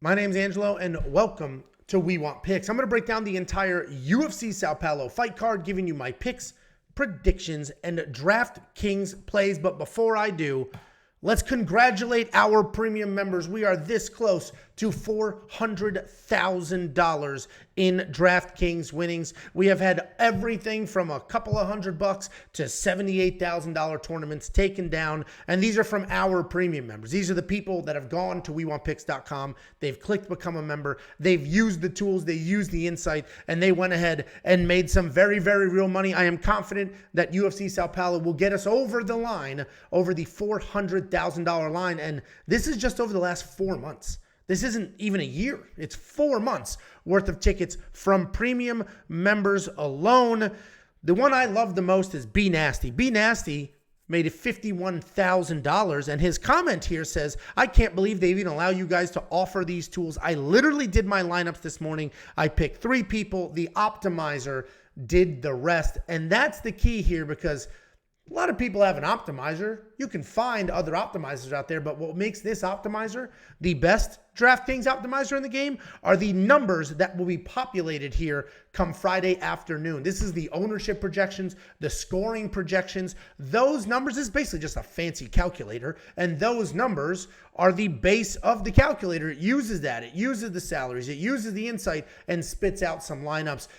My name's Angelo, and welcome to We Want Picks. I'm going to break down the entire UFC Sao Paulo fight card, giving you my picks, predictions, and DraftKings plays. But before I do, let's congratulate our premium members. We are this close to $400,000 in DraftKings winnings. We have had everything from a couple of $100 to $78,000 tournaments taken down, and these are from our premium members. These are the people that have gone to WeWantPicks.com. They've clicked become a member. They've used the tools. They used the insight, and they went ahead and made some very, very real money. I am confident that UFC Sao Paulo will get us over the line, over the $400,000 line, and this is just over the last 4 months. This isn't even a year. It's 4 months worth of tickets from premium members alone. The one I love the most is B Nasty. B Nasty made it $51,000, and his comment here says, I can't believe they even allow you guys to offer these tools. I literally did my lineups this morning. I picked 3 people. The optimizer did the rest, and that's the key here because a lot of people have an optimizer. You can find other optimizers out there, but what makes this optimizer the best DraftKings optimizer in the game are the numbers that will be populated here come Friday afternoon. This is the ownership projections, the scoring projections. Those numbers is basically just a fancy calculator, and those numbers are the base of the calculator. It uses that. It uses the salaries. It uses the insight and spits out some lineups.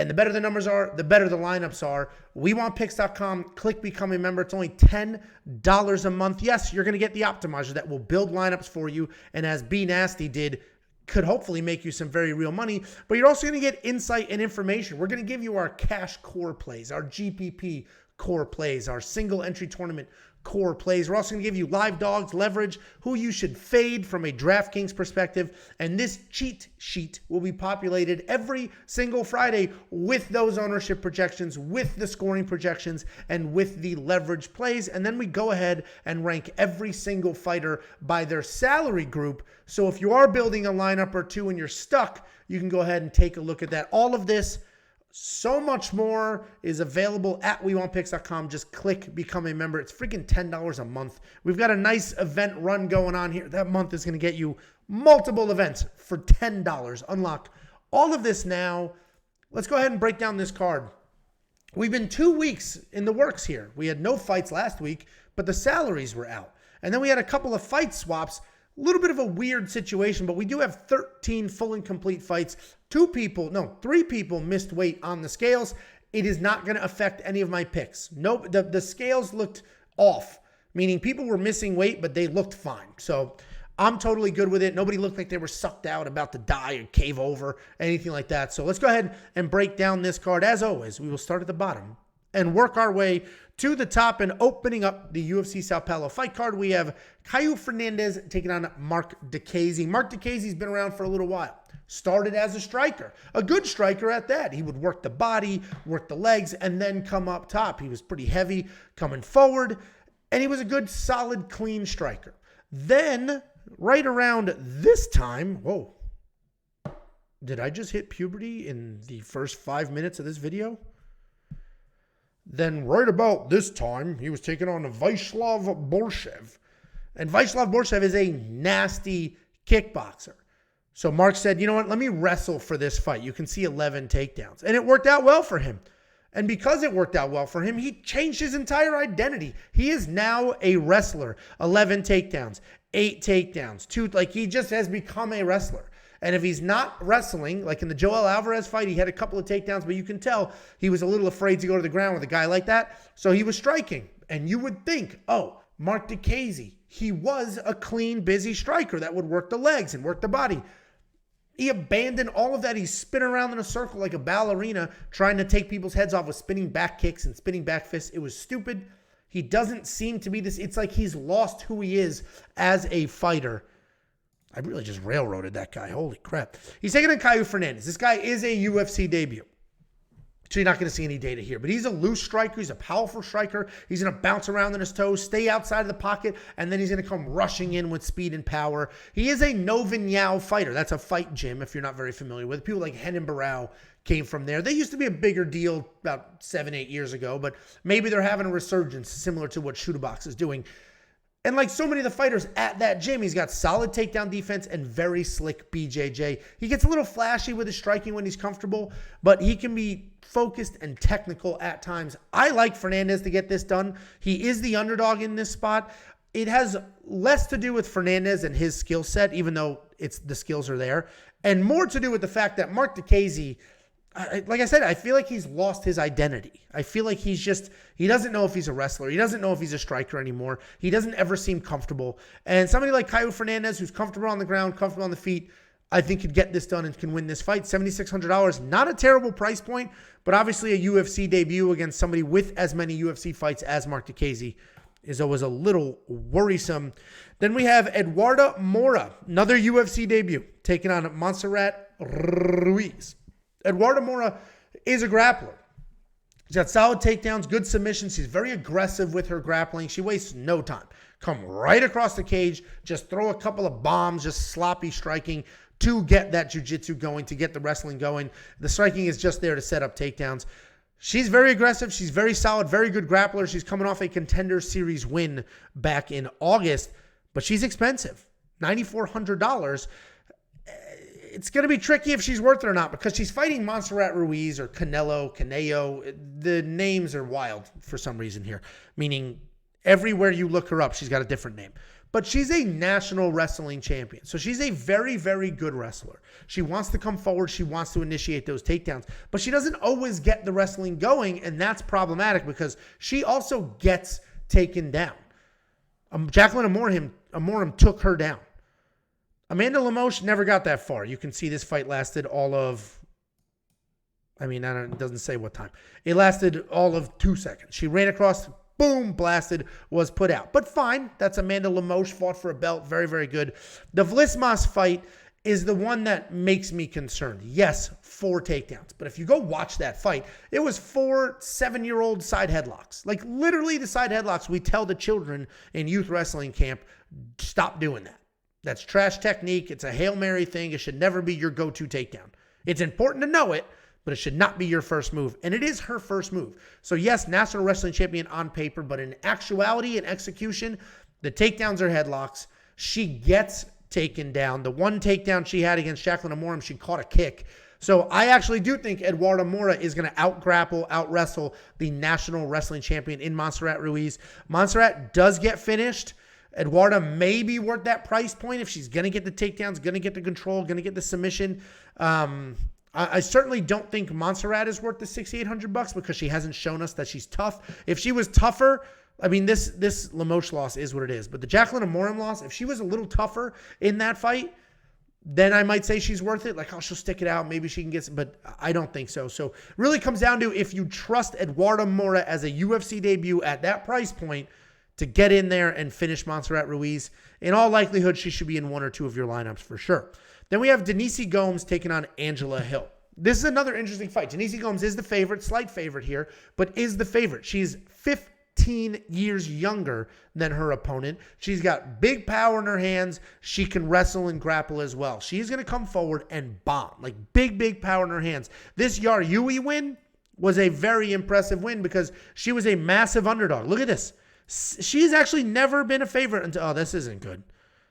And the better the numbers are, the better the lineups are. WeWantPicks.com, click become a member. It's only $10 a month. Yes, you're going to get the optimizer that will build lineups for you. And as B Nasty did, could hopefully make you some very real money. But you're also going to get insight and information. We're going to give you our cash core plays, our GPP core plays, our single entry tournament core plays. We're also going to give you live dogs, leverage, who you should fade from a DraftKings perspective. And this cheat sheet will be populated every single Friday with those ownership projections, with the scoring projections, and with the leverage plays. And then we go ahead and rank every single fighter by their salary group. So if you are building a lineup or two and you're stuck, you can go ahead and take a look at that. All of this, so much more is available at WeWantPicks.com. Just click become a member. It's freaking $10 a month. We've got a nice event run going on here. That month is going to get you multiple events for $10. Unlock all of this now. Let's go ahead and break down this card. We've been 2 weeks in the works here. We had no fights last week, but the salaries were out. And then we had a couple of fight swaps. A little bit of a weird situation, but we do have 13 full and complete fights. 3 people missed weight on the scales. It is not going to affect any of my picks. Nope, the scales looked off, meaning people were missing weight, but they looked fine. So I'm totally good with it. Nobody looked like they were sucked out, about to die or cave over, anything like that. So let's go ahead and break down this card. As always, we will start at the bottom and work our way to the top. And opening up the UFC Sao Paulo fight card, we have Kaue Fernandes taking on Marc Diakiese. Marc Diakiese's been around for a little while. Started as a striker, a good striker at that. He would work the body, work the legs, and then come up top. He was pretty heavy coming forward, and he was a good, solid, clean striker. Then, right around this time, whoa, did I just hit puberty in the first 5 minutes of this video? Then right about this time, he was taking on Viacheslav Borshev. And Viacheslav Borshev is a nasty kickboxer. So Marc said, you know what, let me wrestle for this fight. You can see 11 takedowns. And it worked out well for him. And because it worked out well for him, he changed his entire identity. He is now a wrestler. 11 takedowns, 8 takedowns, 2, he just has become a wrestler. And if he's not wrestling, like in the Joel Alvarez fight, he had a couple of takedowns, but you can tell he was a little afraid to go to the ground with a guy like that. So he was striking. And you would think, oh, Marc Diakiese, he was a clean, busy striker that would work the legs and work the body. He abandoned all of that. He's spinning around in a circle like a ballerina, trying to take people's heads off with spinning back kicks and spinning back fists. It was stupid. He doesn't seem to be this. It's like he's lost who he is as a fighter. I really just railroaded that guy. Holy crap. He's taking on Kaue Fernandes. This guy is a UFC debut. So you're not going to see any data here. But he's a loose striker. He's a powerful striker. He's going to bounce around on his toes, stay outside of the pocket, and then he's going to come rushing in with speed and power. He is a no vignale fighter. That's a fight gym, if you're not very familiar with it. People like Renan Barão came from there. They used to be a bigger deal about 7-8 years ago, but maybe they're having a resurgence similar to what Shooterbox is doing. And like so many of the fighters at that gym, he's got solid takedown defense and very slick BJJ. He gets a little flashy with his striking when he's comfortable, but he can be focused and technical at times. I like Fernandes to get this done. He is the underdog in this spot. It has less to do with Fernandes and his skill set, even though the skills are there, and more to do with the fact that Marc Diakiese, like I said, I feel like he's lost his identity. I feel like he doesn't know if he's a wrestler. He doesn't know if he's a striker anymore. He doesn't ever seem comfortable. And somebody like Kaue Fernandes, who's comfortable on the ground, comfortable on the feet, I think could get this done and can win this fight. $7,600, not a terrible price point, but obviously a UFC debut against somebody with as many UFC fights as Marc Diakiese is always a little worrisome. Then we have Eduarda Moura, another UFC debut, taking on Montserrat Ruiz. Eduarda Moura is a grappler. She's got solid takedowns, good submissions. She's very aggressive with her grappling. She wastes no time. Come right across the cage, just throw a couple of bombs, just sloppy striking to get that jiu-jitsu going, to get the wrestling going. The striking is just there to set up takedowns. She's very aggressive. She's very solid, very good grappler. She's coming off a Contender Series win back in August, but she's expensive, $9,400. It's going to be tricky if she's worth it or not because she's fighting Montserrat Ruiz or Conejo. The names are wild for some reason here, meaning everywhere you look her up, she's got a different name. But she's a national wrestling champion. So she's a very, very good wrestler. She wants to come forward. She wants to initiate those takedowns. But she doesn't always get the wrestling going, and that's problematic because she also gets taken down. Jacqueline Amorim took her down. Amanda Lemos never got that far. You can see this fight lasted all of, it doesn't say what time. It lasted all of 2 seconds. She ran across, boom, blasted, was put out. But fine, that's Amanda Lemos, fought for a belt, very, very good. The Vlismas fight is the one that makes me concerned. Yes, 4 takedowns. But if you go watch that fight, it was 4 7-year-old side headlocks. Like literally the side headlocks we tell the children in youth wrestling camp, stop doing that. That's trash technique. It's a Hail Mary thing. It should never be your go-to takedown. It's important to know it, but it should not be your first move. And it is her first move. So yes, national wrestling champion on paper, but in actuality and execution, the takedowns are headlocks. She gets taken down. The one takedown she had against Jacqueline Amorim, she caught a kick. So I actually do think Eduarda Moura is going to out-grapple, out-wrestle the national wrestling champion in Montserrat Ruiz. Montserrat does get finished. Eduarda may be worth that price point if she's going to get the takedowns, going to get the control, going to get the submission. I certainly don't think Montserrat is worth the $6,800 because she hasn't shown us that she's tough. If she was tougher, this Lemos loss is what it is. But the Jacqueline Amorim loss, if she was a little tougher in that fight, then I might say she's worth it. Like, she'll stick it out. Maybe she can get some, but I don't think so. So really comes down to if you trust Eduarda Moura as a UFC debut at that price point to get in there and finish Montserrat Ruiz. In all likelihood, she should be in 1 or 2 of your lineups for sure. Then we have Denise Gomes taking on Angela Hill. This is another interesting fight. Denise Gomes is the favorite, slight favorite here, but is the favorite. She's 15 years younger than her opponent. She's got big power in her hands. She can wrestle and grapple as well. She's going to come forward and bomb, like big power in her hands. This Yaryui win was a very impressive win because she was a massive underdog. Look at this. She's actually never been a favorite until, this isn't good.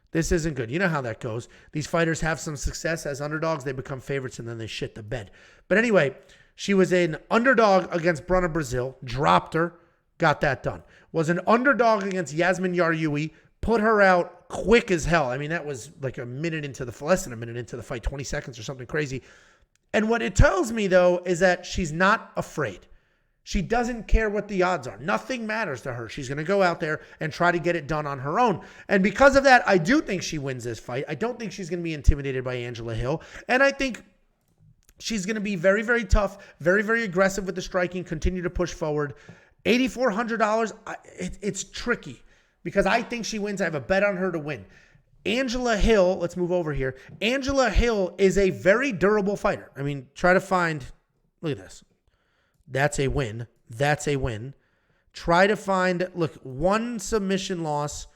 This isn't good. You know how that goes. These fighters have some success as underdogs. They become favorites and then they shit the bed. But anyway, she was an underdog against Bruna Brazil, dropped her, got that done. Was an underdog against Yasmin Yaryui, put her out quick as hell. That was like less than a minute into the fight, 20 seconds or something crazy. And what it tells me, though, is that she's not afraid. She doesn't care what the odds are. Nothing matters to her. She's going to go out there and try to get it done on her own. And because of that, I do think she wins this fight. I don't think she's going to be intimidated by Angela Hill. And I think she's going to be very, very tough, very, very aggressive with the striking, continue to push forward. $8,400, it's tricky because I think she wins. I have a bet on her to win. Angela Hill, let's move over here. Angela Hill is a very durable fighter. Try to find, look at this. That's a win. That's a win. Try to find, 1 submission loss,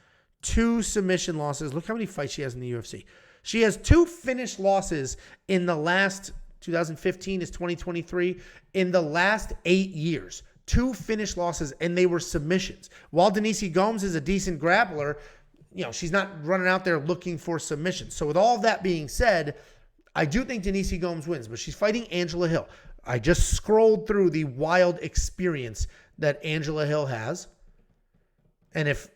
2 submission losses. Look how many fights she has in the UFC. She has 2 finished losses in the last, 2015 is 2023, in the last 8 years. 2 finish losses, and they were submissions. While Denise Gomes is a decent grappler, she's not running out there looking for submissions. So with all of that being said, I do think Denise Gomes wins, but she's fighting Angela Hill. I just scrolled through the wild experience that Angela Hill has. And if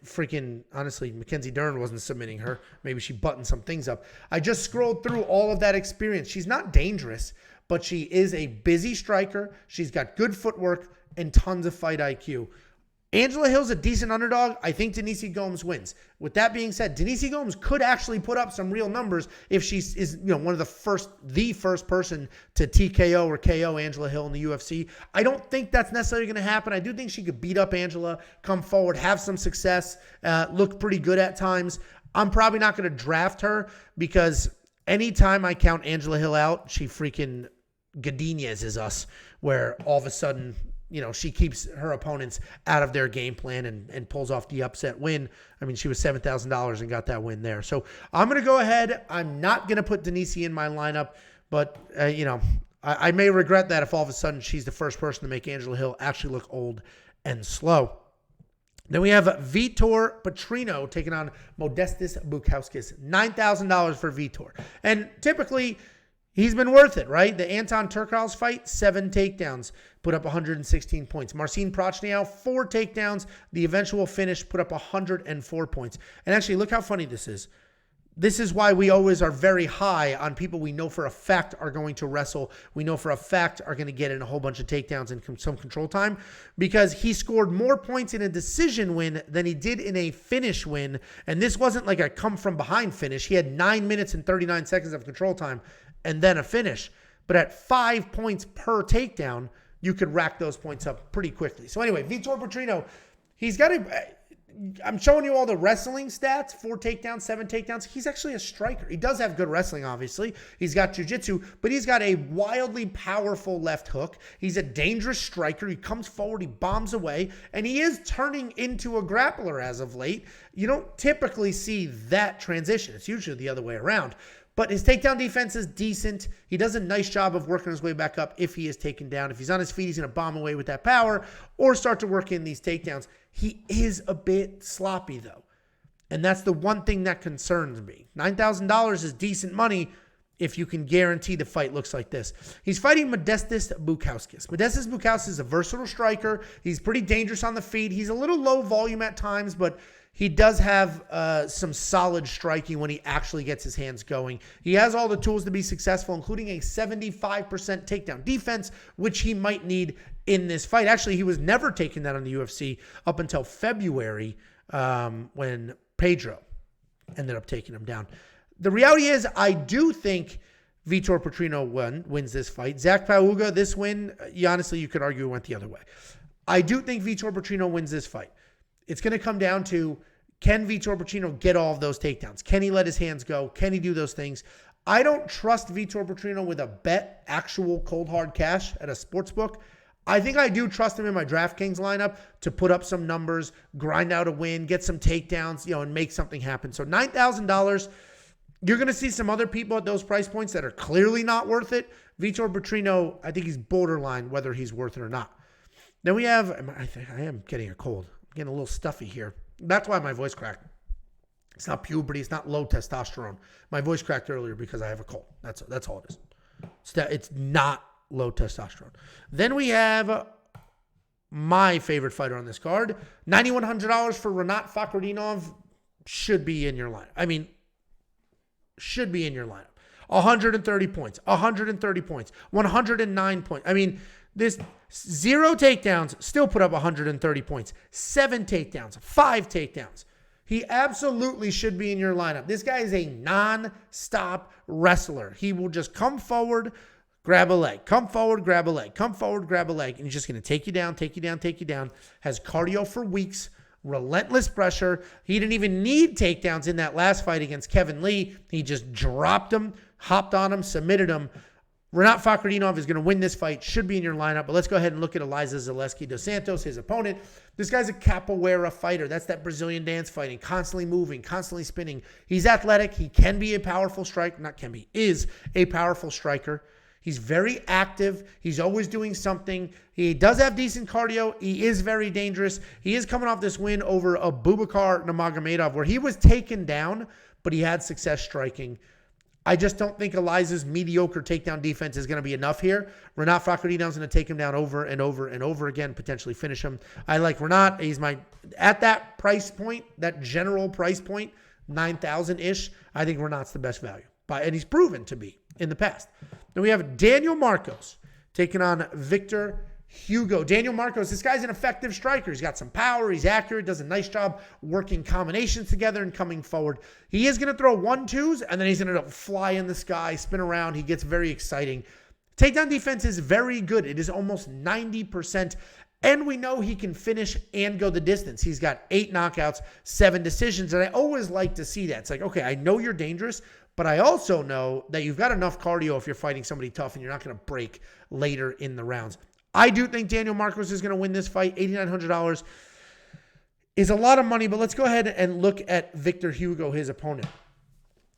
honestly, Mackenzie Dern wasn't submitting her, maybe she buttoned some things up. I just scrolled through all of that experience. She's not dangerous, but she is a busy striker. She's got good footwork and tons of fight IQ. Angela Hill's a decent underdog. I think Denise Gomes wins. With that being said, Denise Gomes could actually put up some real numbers if she is, one of the first person to TKO or KO Angela Hill in the UFC. I don't think that's necessarily going to happen. I do think she could beat up Angela, come forward, have some success, look pretty good at times. I'm probably not going to draft her because anytime I count Angela Hill out, she freaking Godinez is us, where all of a sudden, she keeps her opponents out of their game plan and pulls off the upset win. I mean, she was $7,000 and got that win there. So I'm going to go ahead. I'm not going to put Denise in my lineup, but, I may regret that if all of a sudden she's the first person to make Angela Hill actually look old and slow. Then we have Vitor Petrino taking on Modestas Bukauskas. $9,000 for Vitor. And typically, he's been worth it, right? The Anton Turkal's fight, 7 takedowns, put up 116 points. Marcin Prochnow, 4 takedowns. The eventual finish put up 104 points. And actually, look how funny this is. This is why we always are very high on people we know for a fact are going to wrestle. We know for a fact are going to get in a whole bunch of takedowns and some control time, because he scored more points in a decision win than he did in a finish win. And this wasn't like a come from behind finish. He had 9 minutes and 39 seconds of control time and then a finish. But at 5 points per takedown, you could rack those points up pretty quickly. So anyway, Vitor Petrino, he's got I'm showing you all the wrestling stats, 4 takedowns, 7 takedowns. He's actually a striker. He does have good wrestling, obviously. He's got jiu-jitsu, but he's got a wildly powerful left hook. He's a dangerous striker. He comes forward, he bombs away, and he is turning into a grappler as of late. You don't typically see that transition. It's usually the other way around. But his takedown defense is decent. He does a nice job of working his way back up if he is taken down. If he's on his feet, he's going to bomb away with that power or start to work in these takedowns. He is a bit sloppy, though. And that's the one thing that concerns me. $9,000 is decent money if you can guarantee the fight looks like this. He's fighting Modestas Bukauskas. Modestas Bukauskas is a versatile striker. He's pretty dangerous on the feet. He's a little low volume at times, but he does have some solid striking when he actually gets his hands going. He has all the tools to be successful, including a 75% takedown defense, which he might need in this fight. Actually, he was never taken down in the UFC up until February when Pedro ended up taking him down. The reality is, I do think Vitor Petrino wins this fight. Zach Pauga, this win, honestly, you could argue it went the other way. I do think Vitor Petrino wins this fight. It's going to come down to, can Vitor Petrino get all of those takedowns? Can he let his hands go? Can he do those things? I don't trust Vitor Petrino with a bet, actual cold hard cash at a sports book. I think I do trust him in my DraftKings lineup to put up some numbers, grind out a win, get some takedowns, and make something happen. So $9,000, you're going to see some other people at those price points that are clearly not worth it. Vitor Petrino, I think he's borderline whether he's worth it or not. Then we have, I am getting a cold. Getting a little stuffy here. That's why my voice cracked. It's not puberty. It's not low testosterone. My voice cracked earlier because I have a cold. That's all it is. It's not low testosterone. Then we have my favorite fighter on this card. $9,100 for Rinat Fakhretdinov should be in your lineup. I mean, should be in your lineup. 130 points. 130 points. 109 points. I mean, this 0 takedowns, still put up 130 points. 7 takedowns, 5 takedowns. He absolutely should be in your lineup. This guy is a non-stop wrestler. He will just come forward, grab a leg. Come forward, grab a leg. Come forward, grab a leg. And he's just going to take you down, take you down, take you down. Has cardio for weeks. Relentless pressure. He didn't even need takedowns in that last fight against Kevin Lee. He just dropped him, hopped on him, submitted him. Rinat Fakhretdinov is going to win this fight, should be in your lineup, but let's go ahead and look at Elizeu Zaleski dos Santos, his opponent. This guy's a capoeira fighter. That's that Brazilian dance fighting, constantly moving, constantly spinning. He's athletic. He can be a powerful striker. Not can be, is a powerful striker. He's very active. He's always doing something. He does have decent cardio. He is very dangerous. He is coming off this win over a Bubakar Nurmagomedov where he was taken down, but he had success striking. I just don't think Elizeu's mediocre takedown defense is going to be enough here. Rinat Fakhretdinov is going to take him down over and over and over again, potentially finish him. I like Rinat. He's at that price point, that general price point, 9,000-ish, I think Rinat's the best value. And he's proven to be in the past. Then we have Daniel Marcos taking on Victor Hugo. Daniel Marcos, this guy's an effective striker. He's got some power. He's accurate. Does a nice job working combinations together and coming forward. He is going to throw 1-2s, and then he's going to fly in the sky, spin around. He gets very exciting. Takedown defense is very good. It is almost 90%. And we know he can finish and go the distance. He's got 8 knockouts, 7 decisions. And I always like to see that. It's like, okay, I know you're dangerous, but I also know that you've got enough cardio if you're fighting somebody tough and you're not going to break later in the rounds. I do think Daniel Marcos is going to win this fight. $8,900 is a lot of money, but let's go ahead and look at Victor Hugo, his opponent.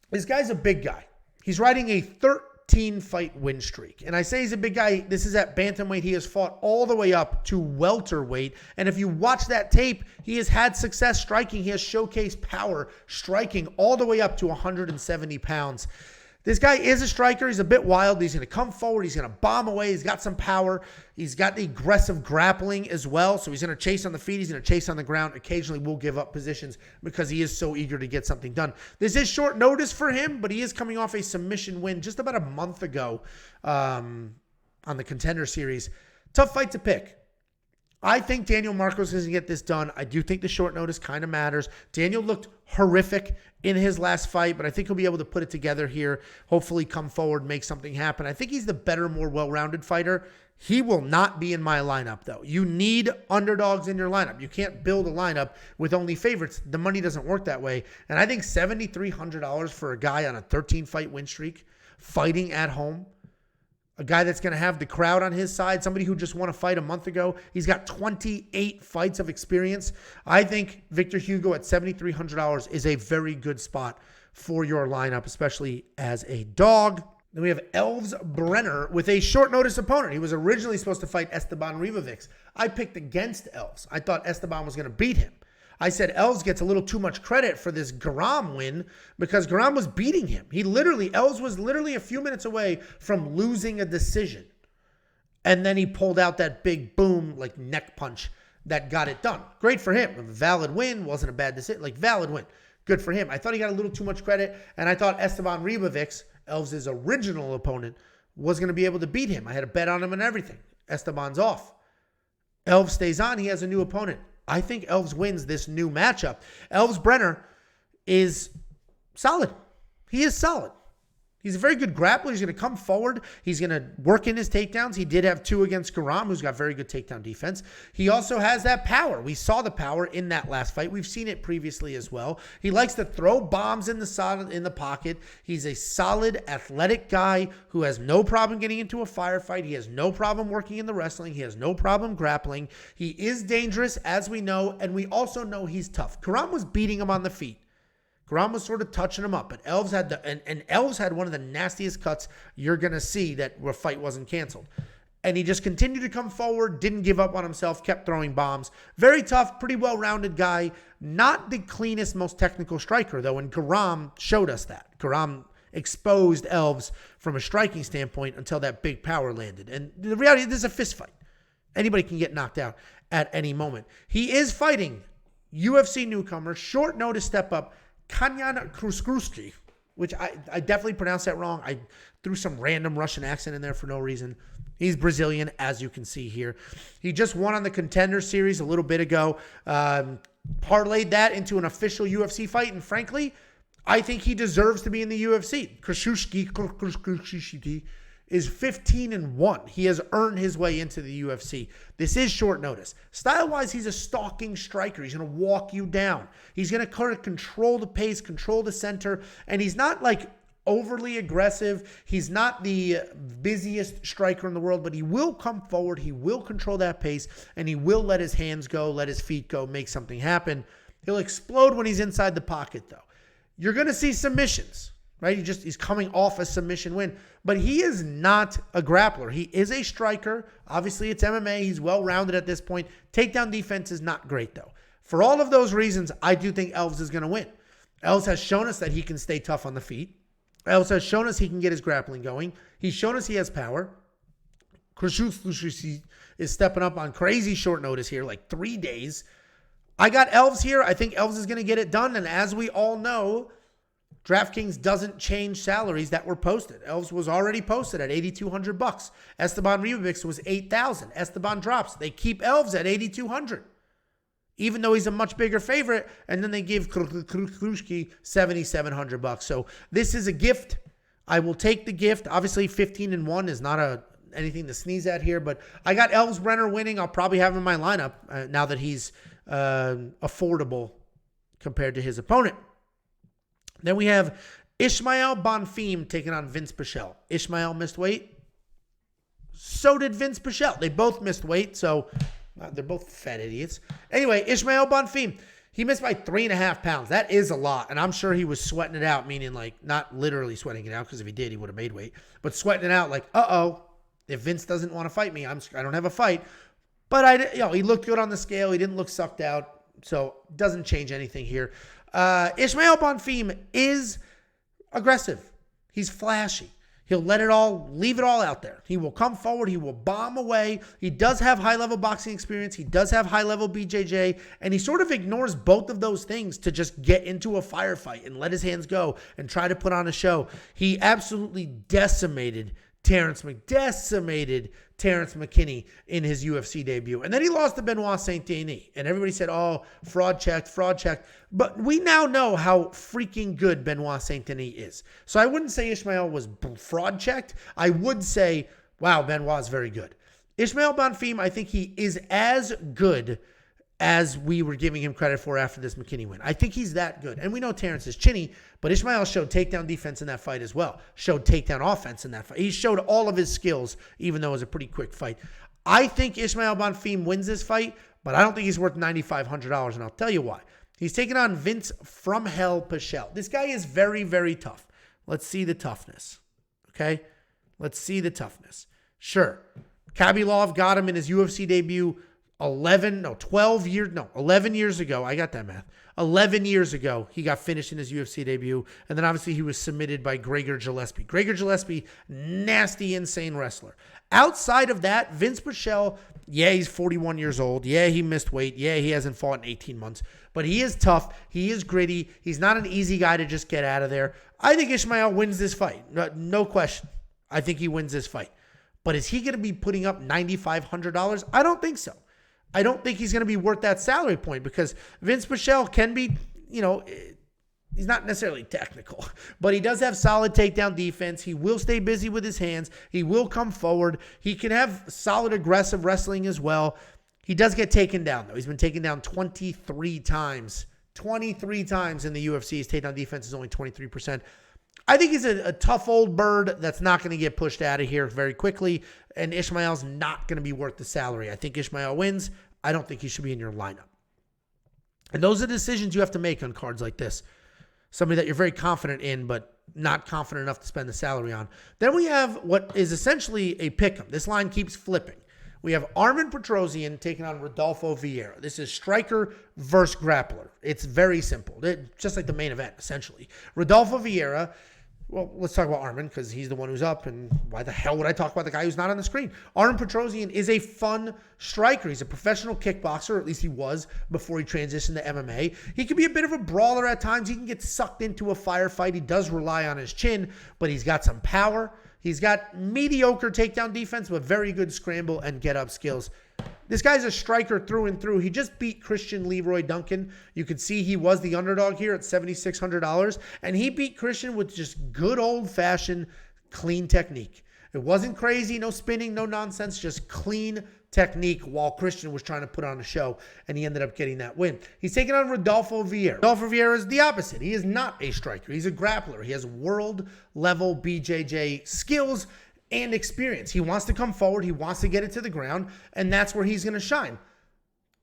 This guy's a big guy. He's riding a 13-fight win streak. And I say he's a big guy. This is at bantamweight. He has fought all the way up to welterweight. And if you watch that tape, he has had success striking. He has showcased power striking all the way up to 170 pounds. This guy is a striker. He's a bit wild. He's going to come forward. He's going to bomb away. He's got some power. He's got the aggressive grappling as well. So he's going to chase on the feet. He's going to chase on the ground. Occasionally will give up positions because he is so eager to get something done. This is short notice for him, but he is coming off a submission win just about a month ago on the Contender Series. Tough fight to pick. I think Daniel Marcos is going to get this done. I do think the short notice kind of matters. Daniel looked horrific in his last fight, but I think he'll be able to put it together here, hopefully come forward, make something happen. I think he's the better, more well-rounded fighter. He will not be in my lineup, though. You need underdogs in your lineup. You can't build a lineup with only favorites. The money doesn't work that way. And I think $7,300 for a guy on a 13-fight win streak, fighting at home, a guy that's going to have the crowd on his side, somebody who just won a fight a month ago. He's got 28 fights of experience. I think Victor Hugo at $7,300 is a very good spot for your lineup, especially as a dog. Then we have Elves Brener with a short notice opponent. He was originally supposed to fight Esteban Ribovics. I picked against Elves. I thought Esteban was going to beat him. I said Elves gets a little too much credit for this Garam win because Garam was beating him. Elves was literally a few minutes away from losing a decision. And then he pulled out that big boom, like neck punch that got it done. Great for him. A valid win. Wasn't a bad decision. Valid win. Good for him. I thought he got a little too much credit. And I thought Esteban Ribovics, Elves' original opponent, was going to be able to beat him. I had a bet on him and everything. Esteban's off. Elves stays on. He has a new opponent. I think Elves wins this new matchup. Elves Brener is solid. He is solid. He's a very good grappler. He's going to come forward. He's going to work in his takedowns. He did have 2 against Garam, who's got very good takedown defense. He also has that power. We saw the power in that last fight. We've seen it previously as well. He likes to throw bombs in the pocket. He's a solid, athletic guy who has no problem getting into a firefight. He has no problem working in the wrestling. He has no problem grappling. He is dangerous, as we know, and we also know he's tough. Garam was beating him on the feet. Garam was sort of touching him up, but Elves had Elves had one of the nastiest cuts you're going to see that where fight wasn't canceled. And he just continued to come forward, didn't give up on himself, kept throwing bombs. Very tough, pretty well-rounded guy. Not the cleanest, most technical striker, though, and Garam showed us that. Garam exposed Elves from a striking standpoint until that big power landed. And the reality is this is a fist fight. Anybody can get knocked out at any moment. He is fighting UFC newcomer, short notice step up, Kaynan Kruschewsky, which I definitely pronounced that wrong. I threw some random Russian accent in there for no reason. He's Brazilian, as you can see here. He just won on the Contender Series a little bit ago. Parlayed that into an official UFC fight, and frankly, I think he deserves to be in the UFC. Kruschewsky is 15-1. He has earned his way into the UFC. This is short notice. Style-wise, he's a stalking striker. He's going to walk you down. He's going to kind of control the pace, control the center, and he's not like overly aggressive. He's not the busiest striker in the world, but he will come forward. He will control that pace, and he will let his hands go, let his feet go, make something happen. He'll explode when he's inside the pocket, though. You're going to see submissions. right? He's coming off a submission win, but he is not a grappler. He is a striker. Obviously, it's MMA. He's well-rounded at this point. Takedown defense is not great, though. For all of those reasons, I do think Elves is going to win. Elves has shown us that he can stay tough on the feet. Elves has shown us he can get his grappling going. He's shown us he has power. Kruschewsky is stepping up on crazy short notice here, like 3 days. I got Elves here. I think Elves is going to get it done. And as we all know, DraftKings doesn't change salaries that were posted. Elves was already posted at $8,200. Esteban Ribavix was $8,000. Esteban drops. They keep Elves at $8,200. Even though he's a much bigger favorite, and then they give Kruschewsky $7,700. So this is a gift. I will take the gift. Obviously, 15-1 is not anything to sneeze at here, but I got Elves Brener winning. I'll probably have him in my lineup now that he's affordable compared to his opponent. Then we have Ismael Bonfim taking on Vinc Pichel. Ismael missed weight. So did Vinc Pichel. They both missed weight, so they're both fat idiots. Anyway, Ismael Bonfim, he missed by 3.5 pounds. That is a lot, and I'm sure he was sweating it out, meaning like not literally sweating it out, because if he did, he would have made weight, but sweating it out like, uh-oh, if Vince doesn't want to fight me, I don't have a fight. But he looked good on the scale. He didn't look sucked out, so doesn't change anything here. Ismael Bonfim is aggressive. He's flashy. He'll leave it all out there. He will come forward. He will bomb away. He does have high-level boxing experience. He does have high-level BJJ, and he sort of ignores both of those things to just get into a firefight and let his hands go and try to put on a show. He absolutely decimated Terrence McKinney in his UFC debut. And then he lost to Benoit Saint-Denis. And everybody said, oh, fraud checked. But we now know how freaking good Benoit Saint-Denis is. So I wouldn't say Ismael was fraud checked. I would say, wow, Benoit's very good. Ismael Bonfim, I think he is as good as we were giving him credit for after this McKinney win. I think he's that good. And we know Terrence is chinny, but Ismael showed takedown defense in that fight as well. Showed takedown offense in that fight. He showed all of his skills, even though it was a pretty quick fight. I think Ismael Bonfim wins this fight, but I don't think he's worth $9,500, and I'll tell you why. He's taking on Vince from Hell Pichel. This guy is very, very tough. Let's see the toughness. Okay? Let's see the toughness. Sure. Khabibulov got him in his UFC debut 11 years ago. I got that math. 11 years ago, he got finished in his UFC debut. And then obviously he was submitted by Gregor Gillespie. Gregor Gillespie, nasty, insane wrestler. Outside of that, Vinc Pichel, yeah, he's 41 years old. Yeah, he missed weight. Yeah, he hasn't fought in 18 months. But he is tough. He is gritty. He's not an easy guy to just get out of there. I think Ismael wins this fight. No question. I think he wins this fight. But is he going to be putting up $9,500? I don't think so. I don't think he's going to be worth that salary point, because Vinc Pichel can be, he's not necessarily technical, but he does have solid takedown defense. He will stay busy with his hands. He will come forward. He can have solid aggressive wrestling as well. He does get taken down, though. He's been taken down 23 times. 23 times in the UFC. His takedown defense is only 23%. I think he's a tough old bird that's not going to get pushed out of here very quickly, and Ismael's not going to be worth the salary. I think Ismael wins. I don't think he should be in your lineup. And those are decisions you have to make on cards like this. Somebody that you're very confident in, but not confident enough to spend the salary on. Then we have what is essentially a pick'em. This line keeps flipping. We have Armen Petrosian taking on Rodolfo Vieira. This is striker versus grappler. It's very simple. Just like the main event, essentially. Rodolfo Vieira. Well, let's talk about Armen, because he's the one who's up, and why the hell would I talk about the guy who's not on the screen? Armen Petrosian is a fun striker. He's a professional kickboxer, or at least he was before he transitioned to MMA. He can be a bit of a brawler at times. He can get sucked into a firefight. He does rely on his chin, but he's got some power. He's got mediocre takedown defense, but very good scramble and get-up skills. This guy's a striker through and through. He just beat Christian Leroy Duncan. You could see he was the underdog here at $7,600. And he beat Christian with just good old-fashioned clean technique. It wasn't crazy, no spinning, no nonsense, just clean technique while Christian was trying to put on a show, and he ended up getting that win. He's taking on Rodolfo Vieira. Rodolfo Vieira is the opposite. He is not a striker. He's a grappler. He has world-level BJJ skills and experience. He wants to come forward. He wants to get it to the ground, and that's where he's going to shine.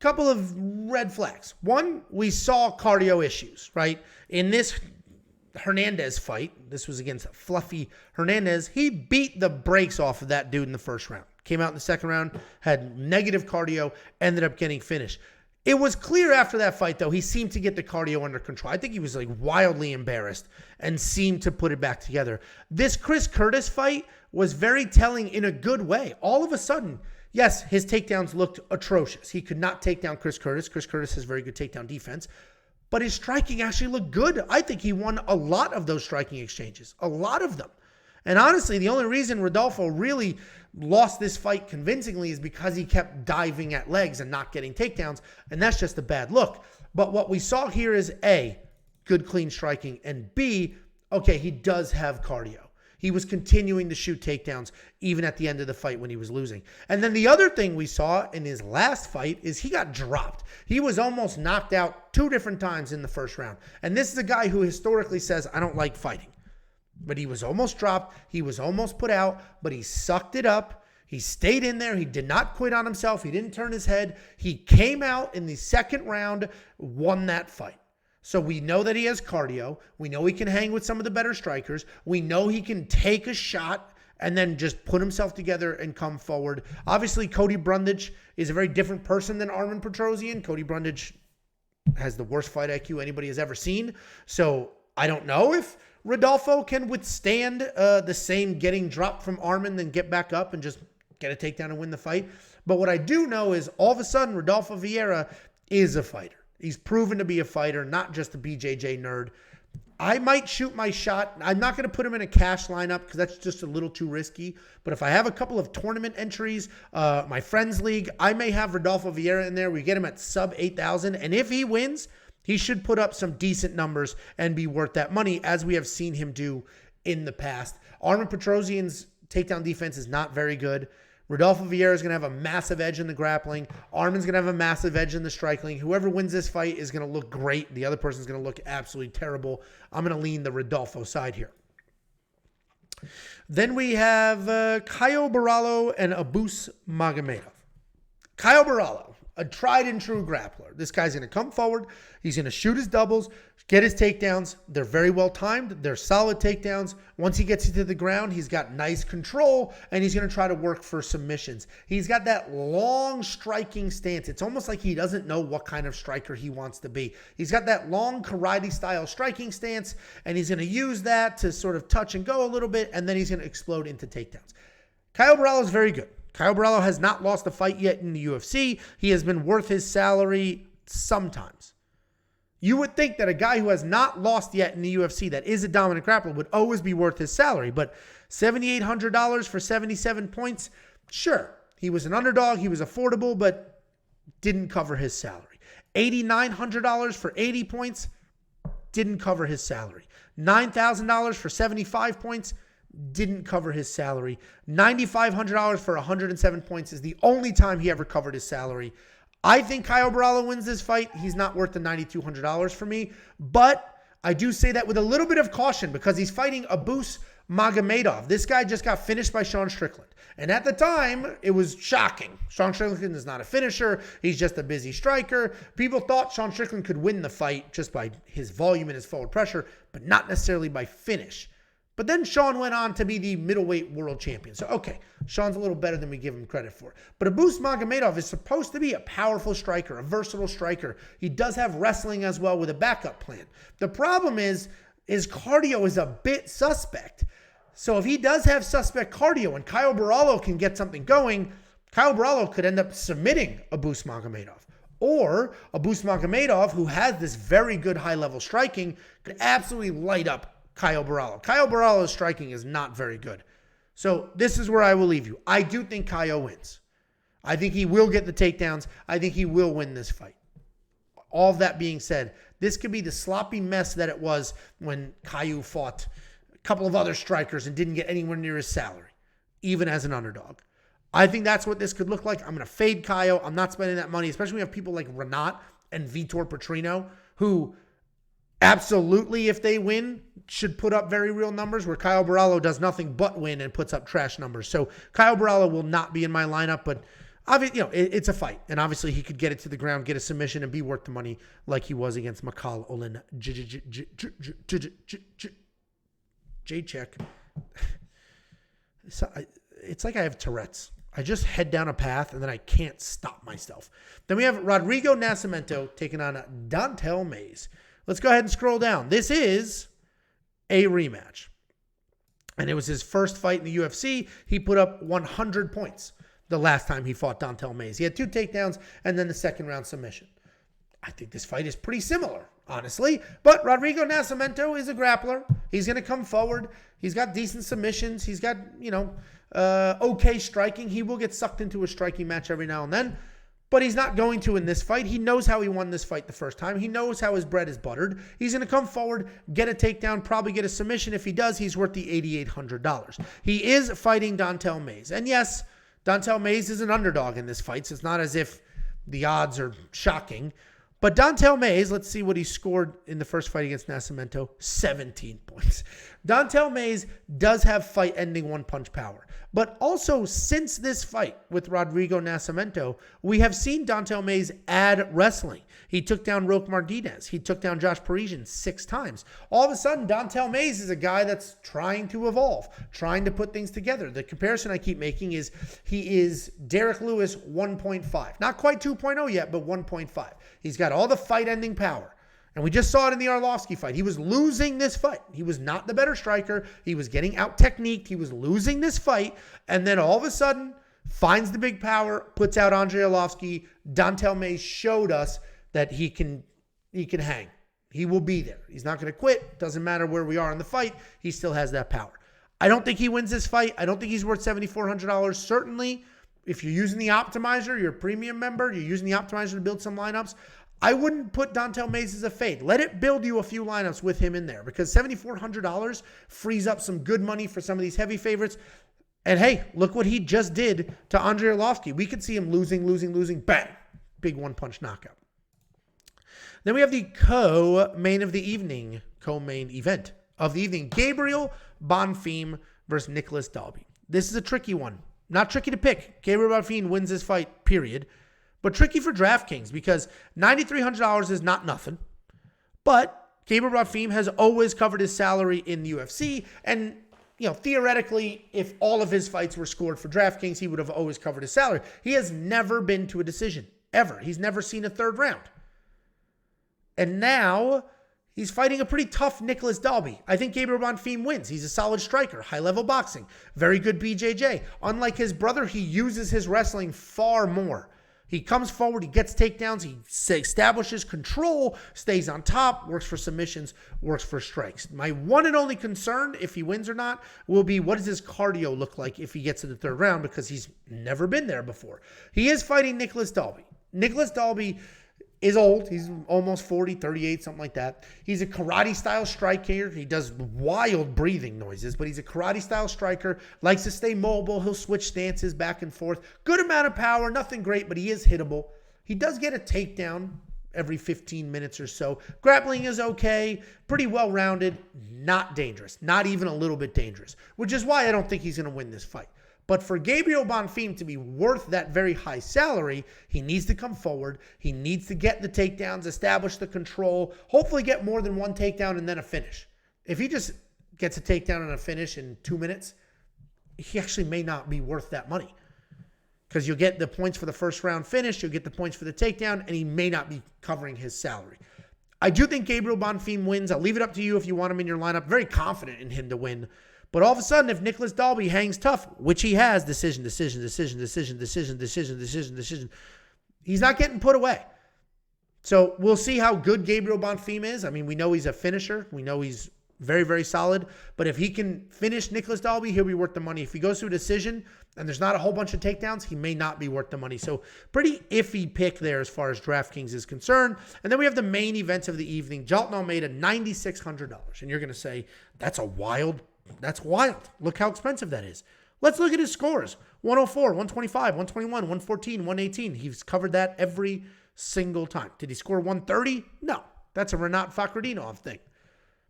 Couple of red flags. One, we saw cardio issues, right? In this Fernandes fight. This was against Fluffy Fernandes. He beat the brakes off of that dude in the first round. Came out in the second round, had negative cardio, ended up getting finished. It was clear after that fight, though, he seemed to get the cardio under control. I think he was like wildly embarrassed and seemed to put it back together. This Chris Curtis fight was very telling in a good way. All of a sudden, yes, his takedowns looked atrocious. He could not take down Chris Curtis. Chris Curtis has very good takedown defense. But his striking actually looked good. I think he won a lot of those striking exchanges. A lot of them. And honestly, the only reason Rodolfo really lost this fight convincingly is because he kept diving at legs and not getting takedowns. And that's just a bad look. But what we saw here is A, good clean striking. And B, okay, he does have cardio. He was continuing to shoot takedowns even at the end of the fight when he was losing. And then the other thing we saw in his last fight is he got dropped. He was almost knocked out 2 different times in the first round. And this is a guy who historically says, I don't like fighting. But he was almost dropped. He was almost put out, but he sucked it up. He stayed in there. He did not quit on himself. He didn't turn his head. He came out in the second round, won that fight. So we know that he has cardio. We know he can hang with some of the better strikers. We know he can take a shot and then just put himself together and come forward. Obviously, Cody Brundage is a very different person than Armen Petrosian. Cody Brundage has the worst fight IQ anybody has ever seen. So I don't know if Rodolfo can withstand the same getting dropped from Armen, then get back up and just get a takedown and win the fight. But what I do know is all of a sudden, Rodolfo Vieira is a fighter. He's proven to be a fighter, not just a BJJ nerd. I might shoot my shot. I'm not going to put him in a cash lineup because that's just a little too risky. But if I have a couple of tournament entries, my friends league, I may have Rodolfo Vieira in there. We get him at sub 8,000. And if he wins, he should put up some decent numbers and be worth that money, as we have seen him do in the past. Armen Petrosian's takedown defense is not very good. Rodolfo Vieira is going to have a massive edge in the grappling. Armen's going to have a massive edge in the striking. Whoever wins this fight is going to look great. The other person's going to look absolutely terrible. I'm going to lean the Rodolfo side here. Then we have Caio Borralho and Abus Magomedov. Caio Borralho, a tried and true grappler. This guy's going to come forward. He's going to shoot his doubles, get his takedowns. They're very well timed. They're solid takedowns. Once he gets to the ground, he's got nice control, and he's going to try to work for submissions. He's got that long striking stance. It's almost like he doesn't know what kind of striker he wants to be. He's got that long karate-style striking stance, and he's going to use that to sort of touch and go a little bit, and then he's going to explode into takedowns. Caio Borralho is very good. Caio Borralho has not lost a fight yet in the UFC. He has been worth his salary sometimes. You would think that a guy who has not lost yet in the UFC that is a dominant grappler would always be worth his salary. But $7,800 for 77 points, sure. He was an underdog. He was affordable, but didn't cover his salary. $8,900 for 80 points, didn't cover his salary. $9,000 for 75 points, didn't cover his salary. $9,500 for 107 points is the only time he ever covered his salary. I think Caio Borralho wins this fight. He's not worth the $9,200 for me, but I do say that with a little bit of caution because he's fighting Abus Magomedov. This guy just got finished by Sean Strickland. And at the time, it was shocking. Sean Strickland is not a finisher. He's just a busy striker. People thought Sean Strickland could win the fight just by his volume and his forward pressure, but not necessarily by finish. But then Sean went on to be the middleweight world champion. So, okay, Sean's a little better than we give him credit for. But Abus Magomedov is supposed to be a powerful striker, a versatile striker. He does have wrestling as well with a backup plan. The problem is his cardio is a bit suspect. So if he does have suspect cardio and Caio Borralho can get something going, Caio Borralho could end up submitting Abus Magomedov. Or Abus Magomedov, who has this very good high-level striking, could absolutely light up Caio Borralho. Caio Borralho's striking is not very good. So this is where I will leave you. I do think Caio wins. I think he will get the takedowns. I think he will win this fight. All of that being said, this could be the sloppy mess that it was when Caio fought a couple of other strikers and didn't get anywhere near his salary, even as an underdog. I think that's what this could look like. I'm going to fade Caio. I'm not spending that money, especially when we have people like Rinat and Vitor Petrino, who absolutely, if they win, should put up very real numbers, where Caio Borralho does nothing but win and puts up trash numbers. So Caio Borralho will not be in my lineup, but Obviously, it's a fight. And obviously he could get it to the ground, get a submission, and be worth the money like he was against Mikhail Olin. J-check. It's like I have Tourette's. I just head down a path and then I can't stop myself. Then we have Rodrigo Nascimento taking on Don'Tale Mayes. Let's go ahead and scroll down. This is a rematch. And it was his first fight in the UFC. He put up 100 points the last time he fought Don'Tale Mayes. He had 2 takedowns and then the second round submission. I think this fight is pretty similar, honestly. But Rodrigo Nascimento is a grappler. He's going to come forward. He's got decent submissions. He's got, okay striking. He will get sucked into a striking match every now and then. But he's not going to in this fight. He knows how he won this fight the first time. He knows how his bread is buttered. He's going to come forward, get a takedown, probably get a submission. If he does, he's worth the $8,800. He is fighting Don'Tale Mayes. And yes, Don'Tale Mayes is an underdog in this fight, so it's not as if the odds are shocking. But Don'Tale Mayes, let's see what he scored in the first fight against Nascimento, 17 points. Don'Tale Mayes does have fight-ending one-punch power. But also, since this fight with Rodrigo Nascimento, we have seen Don'Tale Mayes add wrestling. He took down Roque Martinez. He took down Josh Parisian 6 times. All of a sudden, Don'Tale Mayes is a guy that's trying to evolve, trying to put things together. The comparison I keep making is he is Derek Lewis 1.5. Not quite 2.0 yet, but 1.5. He's got all the fight-ending power. And we just saw it in the Arlovsky fight. He was losing this fight. He was not the better striker. He was getting out-techniqued. He was losing this fight. And then all of a sudden, finds the big power, puts out Andrei Arlovsky. Don'Tale Mayes showed us that he can hang. He will be there. He's not going to quit. Doesn't matter where we are in the fight. He still has that power. I don't think he wins this fight. I don't think he's worth $7,400. Certainly, if you're using the optimizer, you're a premium member, you're using the optimizer to build some lineups, I wouldn't put Don'Tale Mayes as a fade. Let it build you a few lineups with him in there because $7,400 frees up some good money for some of these heavy favorites. And hey, look what he just did to Andrei Arlovsky. We could see him losing, bang, big one-punch knockout. Then we have the co-main event of the evening. Gabriel Bonfim versus Nicholas Dalby. This is a tricky one. Not tricky to pick. Gabriel Bonfim wins this fight, period. But tricky for DraftKings because $9,300 is not nothing. But Gabriel Bonfim has always covered his salary in the UFC. And, theoretically, if all of his fights were scored for DraftKings, he would have always covered his salary. He has never been to a decision, ever. He's never seen a third round. And now he's fighting a pretty tough Nicholas Dalby. I think Gabriel Bonfim wins. He's a solid striker, high-level boxing, very good BJJ. Unlike his brother, he uses his wrestling far more. He comes forward, he gets takedowns, he establishes control, stays on top, works for submissions, works for strikes. My one and only concern, if he wins or not, will be what does his cardio look like if he gets to the third round because he's never been there before. He is fighting Nicholas Dalby. Nicholas Dalby is old. He's almost 40, 38, something like that. He's a karate-style striker. He does wild breathing noises, but he's a karate-style striker, likes to stay mobile. He'll switch stances back and forth. Good amount of power, nothing great, but he is hittable. He does get a takedown every 15 minutes or so. Grappling is okay, pretty well-rounded, not dangerous, not even a little bit dangerous, which is why I don't think he's going to win this fight. But for Gabriel Bonfim to be worth that very high salary, he needs to come forward. He needs to get the takedowns, establish the control, hopefully get more than one takedown and then a finish. If he just gets a takedown and a finish in 2 minutes, he actually may not be worth that money. Because you'll get the points for the first round finish, you'll get the points for the takedown, and he may not be covering his salary. I do think Gabriel Bonfim wins. I'll leave it up to you if you want him in your lineup. Very confident in him to win. But all of a sudden, if Nicholas Dalby hangs tough, which he has, decision, he's not getting put away. So we'll see how good Gabriel Bonfim is. I mean, we know he's a finisher. We know he's very, very solid. But if he can finish Nicholas Dalby, he'll be worth the money. If he goes to a decision and there's not a whole bunch of takedowns, he may not be worth the money. So pretty iffy pick there as far as DraftKings is concerned. And then we have the main events of the evening. Jailton Almeida, $9,600. And you're going to say, that's wild. Look how expensive that is. Let's look at his scores. 104, 125, 121, 114, 118. He's covered that every single time. Did he score 130? No. That's a Rinat Fakhretdinov thing.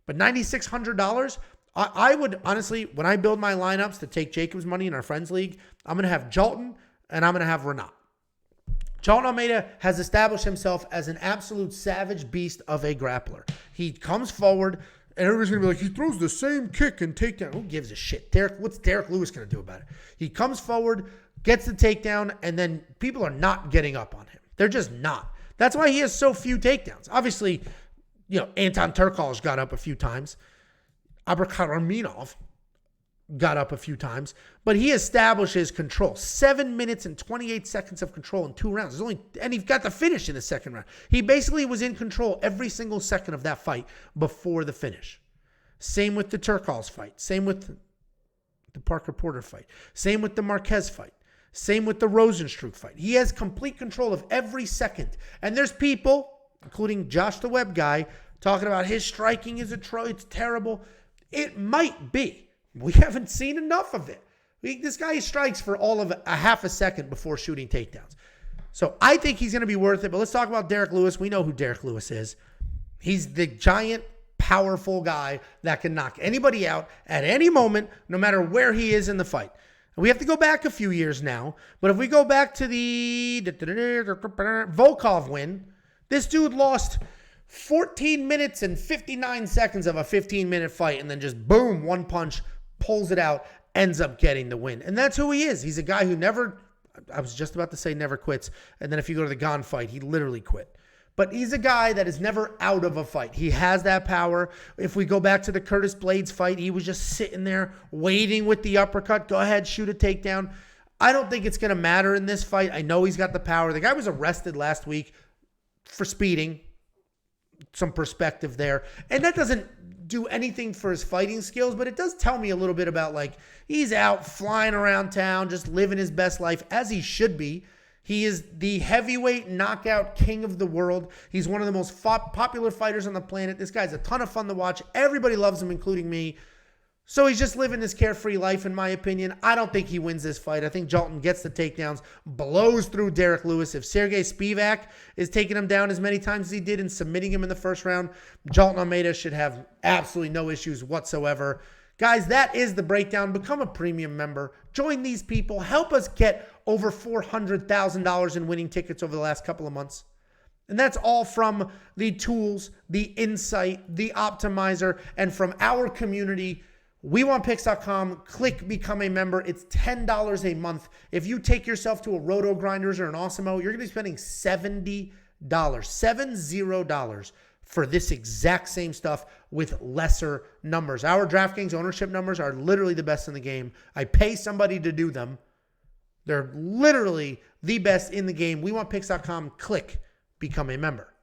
But $9,600, I would honestly, when I build my lineups to take Jacob's money in our Friends League, I'm going to have Jailton and I'm going to have Rinat. Jolton Almeida has established himself as an absolute savage beast of a grappler. He comes forward, and everybody's going to be like, he throws the same kick and takedown. Who gives a shit? What's Derek Lewis going to do about it? He comes forward, gets the takedown, and then people are not getting up on him. They're just not. That's why he has so few takedowns. Obviously, Anton Turkalj got up a few times. Abrakarminov got up a few times, but he establishes control. 7 minutes and 28 seconds of control in 2 rounds. And he got the finish in the second round. He basically was in control every single second of that fight before the finish. Same with the Turkalj fight. Same with the Parker Porter fight. Same with the Marquez fight. Same with the Rosenstruck fight. He has complete control of every second. And there's people, including Josh the Web guy, talking about his striking is it's terrible. It might be. We haven't seen enough of it. This guy strikes for all of a half a second before shooting takedowns. So I think he's going to be worth it. But let's talk about Derek Lewis. We know who Derek Lewis is. He's the giant, powerful guy that can knock anybody out at any moment, no matter where he is in the fight. And we have to go back a few years now. But if we go back to the Volkov win, this dude lost 14 minutes and 59 seconds of a 15-minute fight, and then just boom, one punch, pulls it out, ends up getting the win. And that's who he is. He's a guy who never, I was just about to say never quits. And then if you go to the Gane fight, he literally quit. But he's a guy that is never out of a fight. He has that power. If we go back to the Curtis Blades fight, he was just sitting there waiting with the uppercut. Go ahead, shoot a takedown. I don't think it's going to matter in this fight. I know he's got the power. The guy was arrested last week for speeding. Some perspective there. And that doesn't do anything for his fighting skills, but it does tell me a little bit about, like, he's out flying around town, just living his best life as he should be. He is the heavyweight knockout king of the world. He's one of the most popular fighters on the planet. This guy's a ton of fun to watch. Everybody loves him, including me. So he's just living his carefree life, in my opinion. I don't think he wins this fight. I think Jolton gets the takedowns, blows through Derek Lewis. If Sergey Spivak is taking him down as many times as he did and submitting him in the first round, Jolton Almeida should have absolutely no issues whatsoever. Guys, that is the breakdown. Become a premium member. Join these people. Help us get over $400,000 in winning tickets over the last couple of months. And that's all from the tools, the insight, the optimizer, and from our community. WeWantPicks.com. Click Become a Member. It's $10 a month. If you take yourself to a Roto Grinders or an Awesemo, you're going to be spending $70, $70 for this exact same stuff with lesser numbers. Our DraftKings ownership numbers are literally the best in the game. I pay somebody to do them. They're literally the best in the game. WeWantPicks.com. Click Become a Member.